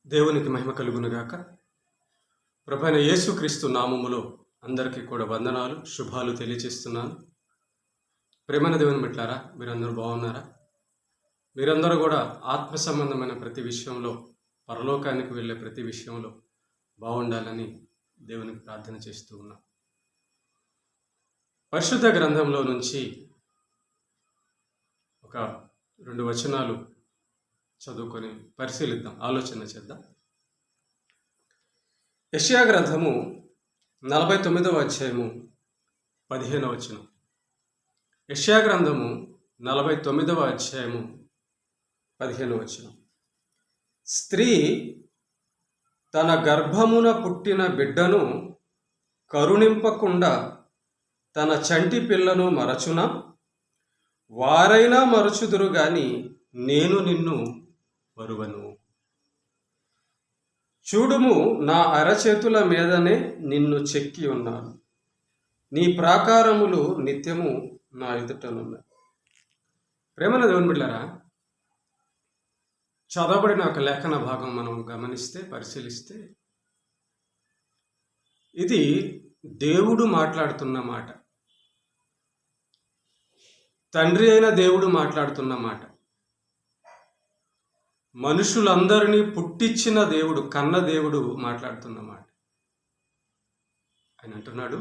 దేవునికి మహిమ కలుగునుగాక. ప్రభువైన యేసుక్రీస్తు నామములో అందరికీ కూడా వందనాలు, శుభాలు తెలియజేస్తున్నాను. ప్రేమైన దేవుని బిడ్డలారా, మీరందరూ బాగున్నారా? మీరందరూ కూడా ఆత్మ సంబంధమైన ప్రతి విషయంలో, పరలోకానికి వెళ్ళే ప్రతి విషయంలో బాగుండాలని దేవునికి ప్రార్థన చేస్తూ ఉన్నాం. పరిశుద్ధ గ్రంథంలో నుంచి ఒక 2 వచనాలు చదువుకొని పరిశీలిద్దాం, ఆలోచన చేద్దాం. యెషయా గ్రంథము 49వ అధ్యాయము 15వ వచనం. యెషయా గ్రంథము 49వ అధ్యాయము 15వ వచనం. స్త్రీ తన గర్భమున పుట్టిన బిడ్డను కరుణింపకుండా తన చంటి పిల్లను మరచునా? వారైనా మరచుదురు గాని నేను నిన్ను మరువను. చూడుము, నా అరచేతుల మీదనే నిన్ను చెక్కి ఉన్నాను, నీ ప్రాకారములు నిత్యము నా ఎదుటనున్నాయి. ప్రేమన దేవుని బిడ్డలారా, చదవబడిన ఒక లేఖన భాగం మనం గమనిస్తే, పరిశీలిస్తే, ఇది దేవుడు మాట్లాడుతున్న మాట, తండ్రి అయిన దేవుడు మాట్లాడుతున్న మాట, మనుషులందరినీ పుట్టించిన దేవుడు, కన్న దేవుడు మాట్లాడుతున్న మాట. ఆయన అంటున్నాడు,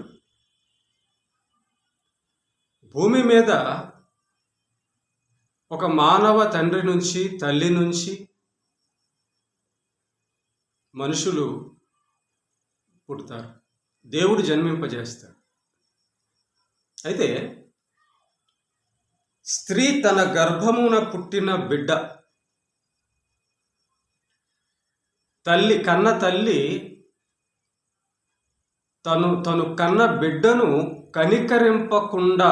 భూమి మీద ఒక మానవ తండ్రి నుంచి, తల్లి నుంచి మనుషులు పుడతారు, దేవుడు జన్మింపజేస్తాడు. అయితే స్త్రీ తన గర్భమున పుట్టిన బిడ్డ, కన్న తల్లి తను కన్న బిడ్డను కనికరింపకుండా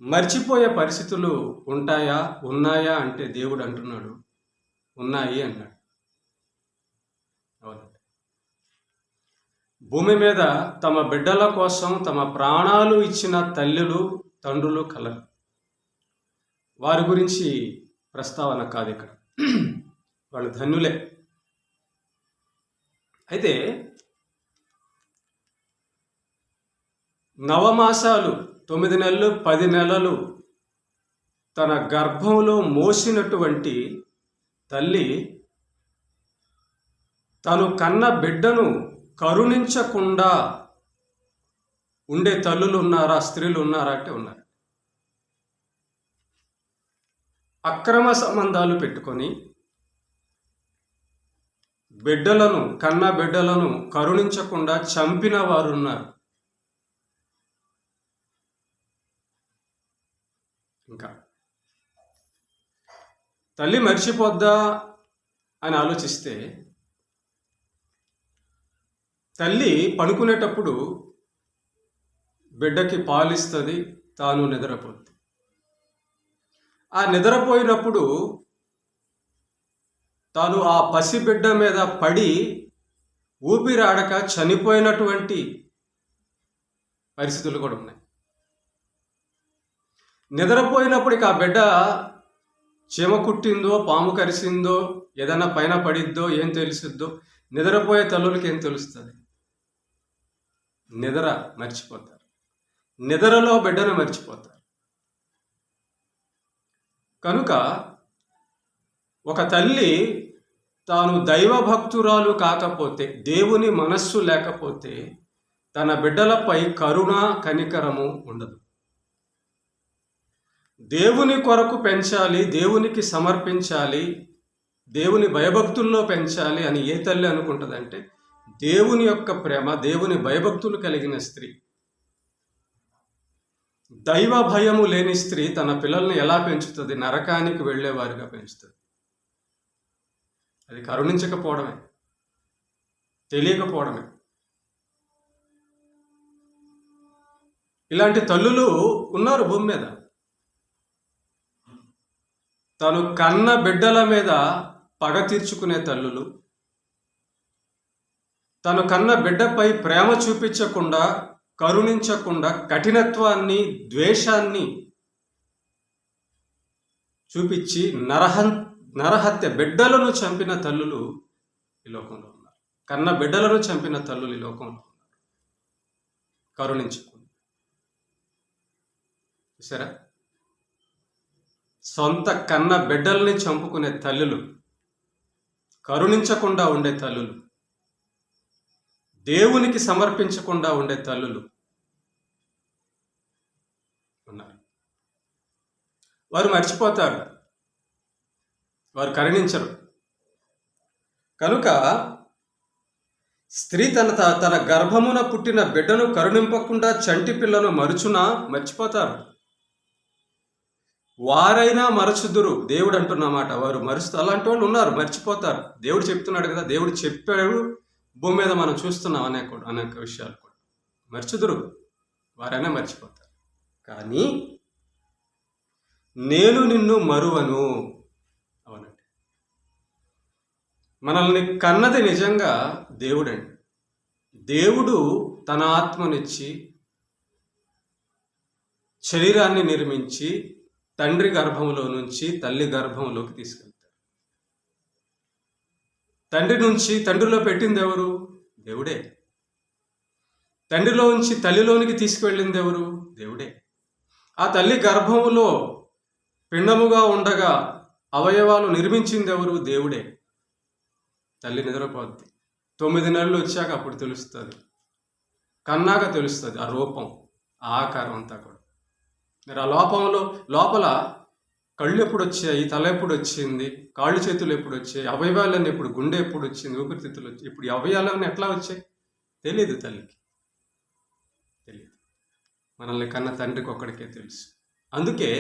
మర్చిపోయే పరిస్థితులు ఉన్నాయా అంటే దేవుడు అంటున్నాడు, ఉన్నాయి అన్నాడు. అవునండి, భూమి మీద తమ బిడ్డల కోసం తమ ప్రాణాలు ఇచ్చిన తల్లులు, తండ్రులు కలరు. వారి గురించి ప్రస్తావన కాదు ఇక్కడ, వాళ్ళు ధన్యులే. అయితే నవమాసాలు, 9 నెలలు, 10 నెలలు తన గర్భంలో మోసినటువంటి తల్లి తను కన్న బిడ్డను కరుణించకుండా ఉండే తల్లులు ఉన్నారా, స్త్రీలు ఉన్నారా అంటే ఉన్నారు. అక్రమ సంబంధాలు పెట్టుకొని కన్న బిడ్డలను కరుణించకుండా చంపిన వారు ఉన్నారు. ఇంకా తల్లి మర్చిపోద్దా అని ఆలోచిస్తే, తల్లి పడుకునేటప్పుడు బిడ్డకి పాలిస్తుంది, తాను నిద్రపోద్ది. ఆ నిద్రపోయినప్పుడు తాను ఆ పసిబిడ్డ మీద పడి ఊపిరాడక చనిపోయినటువంటి పరిస్థితులు కూడా ఉన్నాయి. నిద్రపోయినప్పటికి ఆ బిడ్డ చీమ కుట్టిందో, పాము కరిసిందో, ఏదైనా పైన పడిద్దో ఏం తెలుస్తుందో నిద్రపోయే తల్లులకి ఏం తెలుస్తుంది? నిద్ర మర్చిపోతారు, నిద్రలో బిడ్డను మర్చిపోతారు. కనుక ఒక తల్లి తాను దైవభక్తురాలు కాకపోతే, దేవుని మనస్సు లేకపోతే తన బిడ్డలపై కరుణ, కనికరము ఉండదు. దేవుని కొరకు పెంచాలి, దేవునికి సమర్పించాలి, దేవుని భయభక్తుల్లో పెంచాలి అని ఏ తల్లి అనుకుంటుందంటే, దేవుని యొక్క ప్రేమ, దేవుని భయభక్తులు కలిగిన స్త్రీ, దైవ భయము లేని స్త్రీ తన పిల్లల్ని ఎలా పెంచుతుంది? నరకానికి వెళ్ళేవారుగా పెంచుతుంది. అది కరుణించకపోవడమే, తెలియకపోవడమే. ఇలాంటి తల్లులు ఉన్నారు భూమి మీద. తను కన్న బిడ్డల మీద పగ తీర్చుకునే తల్లులు, తను కన్న బిడ్డపై ప్రేమ చూపించకుండా, కరుణించకుండా, కఠినత్వాన్ని, ద్వేషాన్ని చూపించి నరహత్య, బిడ్డలను చంపిన తల్లులు ఈ లోకంలో ఉన్నారు. కన్న బిడ్డలను చంపిన తల్లులు ఈ లోకంలో ఉన్నారు. కరుణించుకుని చూసారా, సొంత కన్న బిడ్డల్ని చంపుకునే తల్లులు, కరుణించకుండా ఉండే తల్లులు, దేవునికి సమర్పించకుండా ఉండే తల్లులు ఉన్నారు. వారు మర్చిపోతారు, వారు కరుణించరు. కనుక స్త్రీ తన గర్భమున పుట్టిన బిడ్డను కరుణింపకుండా చంటి పిల్లను మర్చిపోతారు. వారైనా మరచుదురు, దేవుడు అంటున్నమాట. వారు మరుస్తూ, అలాంటి వాళ్ళు ఉన్నారు, మర్చిపోతారు. దేవుడు చెప్తున్నాడు కదా, దేవుడు చెప్పాడు, భూమి మీద మనం చూస్తున్నాం అనేక విషయాలు కూడా. మర్చుదురు, వారైనా మర్చిపోతారు. కానీ నేను నిన్ను మరువను. అవునండి, మనల్ని కన్నది నిజంగా దేవుడండి. దేవుడు తన ఆత్మనిచ్చి శరీరాన్ని నిర్మించి తండ్రి గర్భంలో నుంచి తల్లి గర్భంలోకి తీసుకెళ్తాడు. తండ్రిలో పెట్టింది ఎవరు? దేవుడే. తండ్రిలో నుంచి తల్లిలోనికి తీసుకువెళ్ళింది ఎవరు? దేవుడే. ఆ తల్లి గర్భంలో పిండముగా ఉండగా అవయవాలు నిర్మించింది ఎవరు? దేవుడే. తల్లి నిద్రపోద్ది, 9 నెలలు వచ్చాక అప్పుడు తెలుస్తుంది, కన్నాక తెలుస్తుంది ఆ రూపం, ఆ ఆకారం అంతా కూడా. మరి ఆ లోపల కళ్ళు ఎప్పుడు వచ్చాయి, తల ఎప్పుడు వచ్చింది, కాళ్ళు చేతులు ఎప్పుడు వచ్చాయి, అవయవాలన్నీ ఎప్పుడు, గుండె ఎప్పుడు వచ్చింది, ఊపిరితిత్తులు వచ్చాయి, ఇప్పుడు ఈ అవయవాలన్నీ ఎట్లా వచ్చాయి తెలియదు. తల్లికి తెలియదు. మనల్ని కన్న తండ్రికి ఒక్కడికే తెలుసు. అందుకే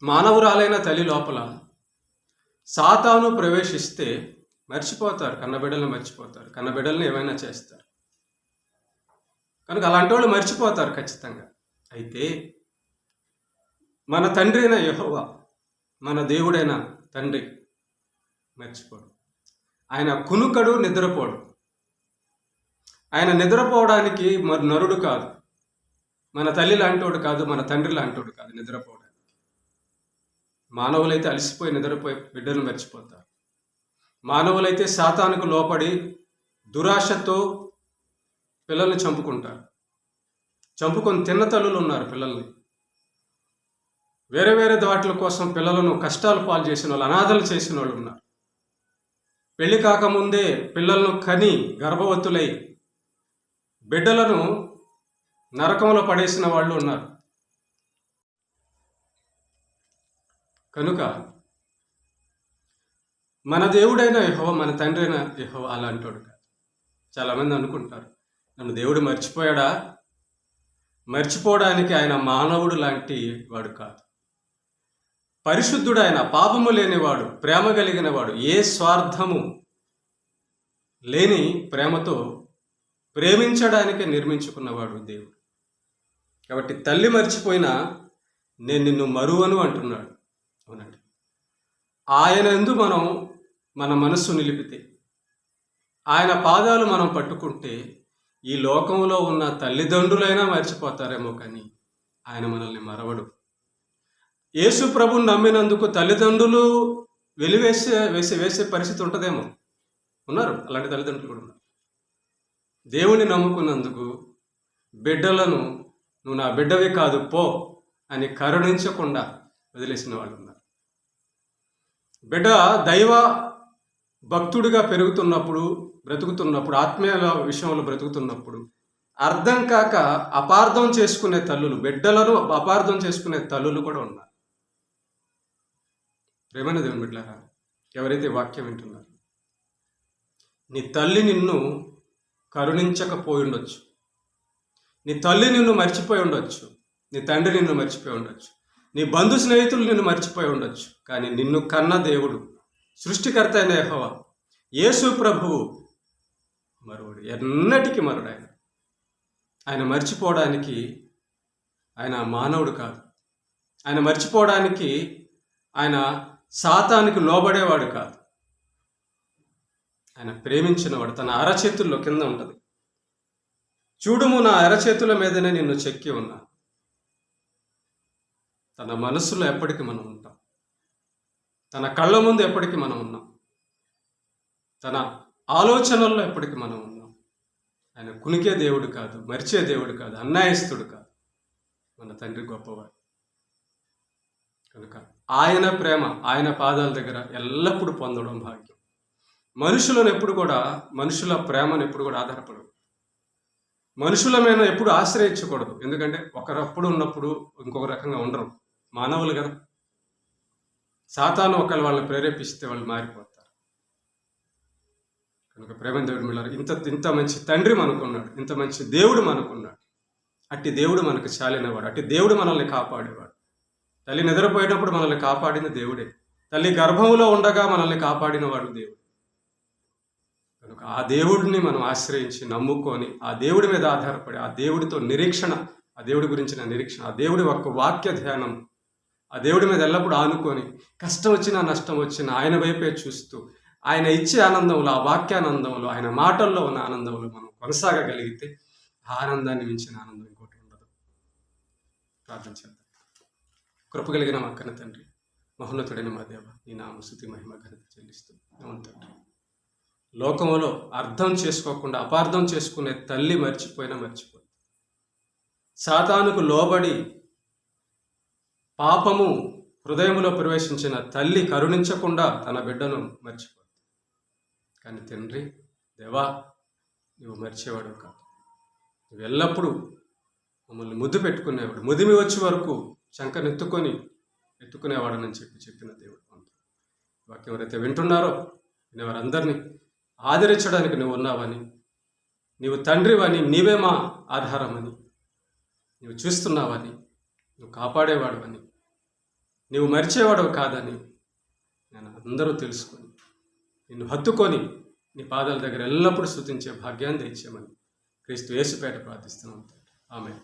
మానవురాలైన తల్లి లోపల సాతాను ప్రవేశిస్తే మర్చిపోతారు, కన్నబిడ్డలను మర్చిపోతారు, కన్నబిడ్డలను ఏమైనా చేస్తారు. కనుక అలాంటి వాళ్ళు మర్చిపోతారు ఖచ్చితంగా. అయితే మన తండ్రి అయిన యెహోవా, మన దేవుడైన తండ్రి మర్చిపోడు. ఆయన కునుకడు, నిద్రపోడు. ఆయన నిద్రపోవడానికి మరి నరుడు కాదు, మన తల్లి లాంటోడు కాదు, మన తండ్రి లాంటోడు కాదు నిద్రపోవడానికి. మానవులైతే అలసిపోయి నిద్రపోయి బిడ్డలు మర్చిపోతారు. మానవులైతే సాతానుకు లోపడి దురాశతో పిల్లల్ని చంపుకుంటారు. చంపుకొని తిన్న తల్లులు ఉన్నారు. పిల్లల్ని వేరే వేరే వాటిల కోసం పిల్లలను కష్టాలు పాలు చేసిన వాళ్ళు, అనాథలు చేసిన వాళ్ళు ఉన్నారు. పెళ్లి కాకముందే పిల్లలను కని గర్భవతులై బిడ్డలను నరకంలో పడేసిన వాళ్ళు ఉన్నారు. కనుక మన దేవుడైన యెహోవా, మన తండ్రి అయిన యెహోవా అలాంటోడు కాదు. చాలామంది అనుకుంటారు, నన్ను దేవుడు మర్చిపోయాడా? మర్చిపోవడానికి ఆయన మానవుడు లాంటి వాడు కాదు. పరిశుద్ధుడు ఆయన, పాపము లేనివాడు, ప్రేమ కలిగిన వాడు, ఏ స్వార్థము లేని ప్రేమతో ప్రేమించడానికే నిర్మించుకున్నవాడు దేవుడు. కాబట్టి తల్లి మర్చిపోయినా నేను నిన్ను మరువను అంటున్నాడు. అవునండి, ఆయన యందు మనం మన మనస్సు నిలిపితే, ఆయన పాదాలు మనం పట్టుకుంటే ఈ లోకంలో ఉన్న తల్లిదండ్రులైనా మర్చిపోతారేమో కానీ ఆయన మనల్ని మరవడు. యేసు ప్రభుని నమ్మినందుకు తల్లిదండ్రులు వేసే పరిస్థితి ఉంటుందేమో. ఉన్నారు, అలాంటి తల్లిదండ్రులు కూడా ఉన్నారు. దేవుణ్ణి నమ్ముకున్నందుకు బిడ్డలను నువ్వు నా బిడ్డవి కాదు పో అని కరుణించకుండా వదిలేసిన వాళ్ళు ఉన్నారు. బిడ్డ దైవ భక్తుడిగా బ్రతుకుతున్నప్పుడు ఆత్మీయ విషయంలో బ్రతుకుతున్నప్పుడు అర్థం కాక అపార్థం చేసుకునే తల్లులు, బిడ్డలను అపార్థం చేసుకునే తల్లులు కూడా ఉన్నారు. ప్రేమైన దేవుని బిడ్డలారా, ఎవరైతే వాక్యం వింటున్నారు, నీ తల్లి నిన్ను కరుణించకపోయి ఉండొచ్చు, నీ తల్లి నిన్ను మర్చిపోయి ఉండొచ్చు, నీ తండ్రి నిన్ను మర్చిపోయి ఉండొచ్చు, నీ బంధు స్నేహితులు నిన్ను మర్చిపోయి ఉండొచ్చు. కానీ నిన్ను కన్న దేవుడు, సృష్టికర్త అయిన యెహోవా, యేసు ప్రభువు మరువడు, ఎన్నటికీ మరుడు. ఆయన మర్చిపోవడానికి ఆయన మానవుడు కాదు. ఆయన మర్చిపోవడానికి ఆయన సాతానికి లోబడేవాడు కాదు. ఆయన ప్రేమించినవాడు. తన అరచేతుల్లో కింద ఉంటుంది, చూడుము నా అరచేతుల మీదనే నిన్ను చెక్కి ఉన్నా, తన మనసులో ఎప్పటికీ మనం ఉంటాం, తన కళ్ళ ముందు ఎప్పటికీ మనం ఉన్నాం, తన ఆలోచనల్లో ఎప్పటికీ మనం ఉన్నాం. ఆయన కునికే దేవుడు కాదు, మరిచే దేవుడు కాదు, అన్యాయస్తుడు కాదు. మన తండ్రి గొప్పవాడు కనుక ఆయన ప్రేమ, ఆయన పాదాల దగ్గర ఎల్లప్పుడూ పొందడం భాగ్యం. మనుషులను ఎప్పుడు కూడా, మనుషుల ప్రేమను ఎప్పుడు కూడా ఆధారపడదు, మనుషుల మీద ఎప్పుడు ఆశ్రయించకూడదు. ఎందుకంటే ఒకరప్పుడు ఉన్నప్పుడు ఇంకొక రకంగా ఉండరు, మానవులు కదా. సాతాను ఒకళ్ళు వాళ్ళని ప్రేరేపిస్తే వాళ్ళు మారిపోతారు. కనుక ప్రేమ దేవుడు మిళ్ళారు, ఇంత మంచి తండ్రి మనకున్నాడు, ఇంత మంచి దేవుడు మనకున్నాడు. అట్టి దేవుడు మనకు చాలినవాడు, అట్టి దేవుడు మనల్ని కాపాడేవాడు. తల్లి నిద్రపోయేటప్పుడు మనల్ని కాపాడిన దేవుడే, తల్లి గర్భంలో ఉండగా మనల్ని కాపాడిన వాడు దేవుడు. కనుక ఆ దేవుడిని మనం ఆశ్రయించి నమ్ముకొని, ఆ దేవుడి మీద ఆధారపడి, ఆ దేవుడితో నిరీక్షణ, ఆ దేవుడి గురించిన నిరీక్షణ, ఆ దేవుడి యొక్క వాక్య ధ్యానం, ఆ దేవుడి మీద ఎల్లప్పుడూ ఆనుకొని, కష్టం వచ్చినా నష్టం వచ్చినా ఆయన వైపే చూస్తూ, ఆయన ఇచ్చే ఆనందంలో, ఆ వాక్యానందంలో, ఆయన మాటల్లో ఉన్న ఆనందంలో మనం కొనసాగగలిగితే ఆ ఆనందాన్ని మించిన ఆనందం ఇంకోటి ఉండదు. ప్రార్థన చేద్దాం. కృప కలిగిన మా కన్న తండ్రి, మహోన్నతుడైన మా దేవ, నీ నామ స్తుతి మహిమ ఘనత చెల్లిస్తూ అవును తండ్రి. లోకంలో అర్థం చేసుకోకుండా అపార్థం చేసుకునే తల్లి మర్చిపోయినా మర్చిపోయింది. సాతానుకు లోబడి పాపము హృదయంలో ప్రవేశించిన తల్లి కరుణించకుండా తన బిడ్డను మర్చిపోయింది. కానీ తండ్రి దేవా, నువ్వు మర్చేవాడు కాదు, నువ్వు ఎల్లప్పుడూ మమ్మల్ని ముద్దు పెట్టుకునేవాడు, ముదిమి వచ్చే వరకు ఎత్తుకునేవాడని చెప్పిన దేవుడు. వాక్యం ఎవరైతే వింటున్నారో వారందరినీ ఆదరించడానికి నువ్వు ఉన్నావని, నీవు తండ్రివని, నీవే మా ఆధారమని, నువ్వు చూస్తున్నావని, నువ్వు కాపాడేవాడవని, నీవు మరిచేవాడవు కాదని నేను అందరూ తెలుసుకొని నిన్ను హత్తుకొని నీ పాదాల దగ్గర ఎల్లప్పుడూ స్తుతించే భాగ్యాన్ని తెచ్చామని క్రీస్తు యేసుపేట ప్రార్థిస్తున్నాం. ఆమేన్.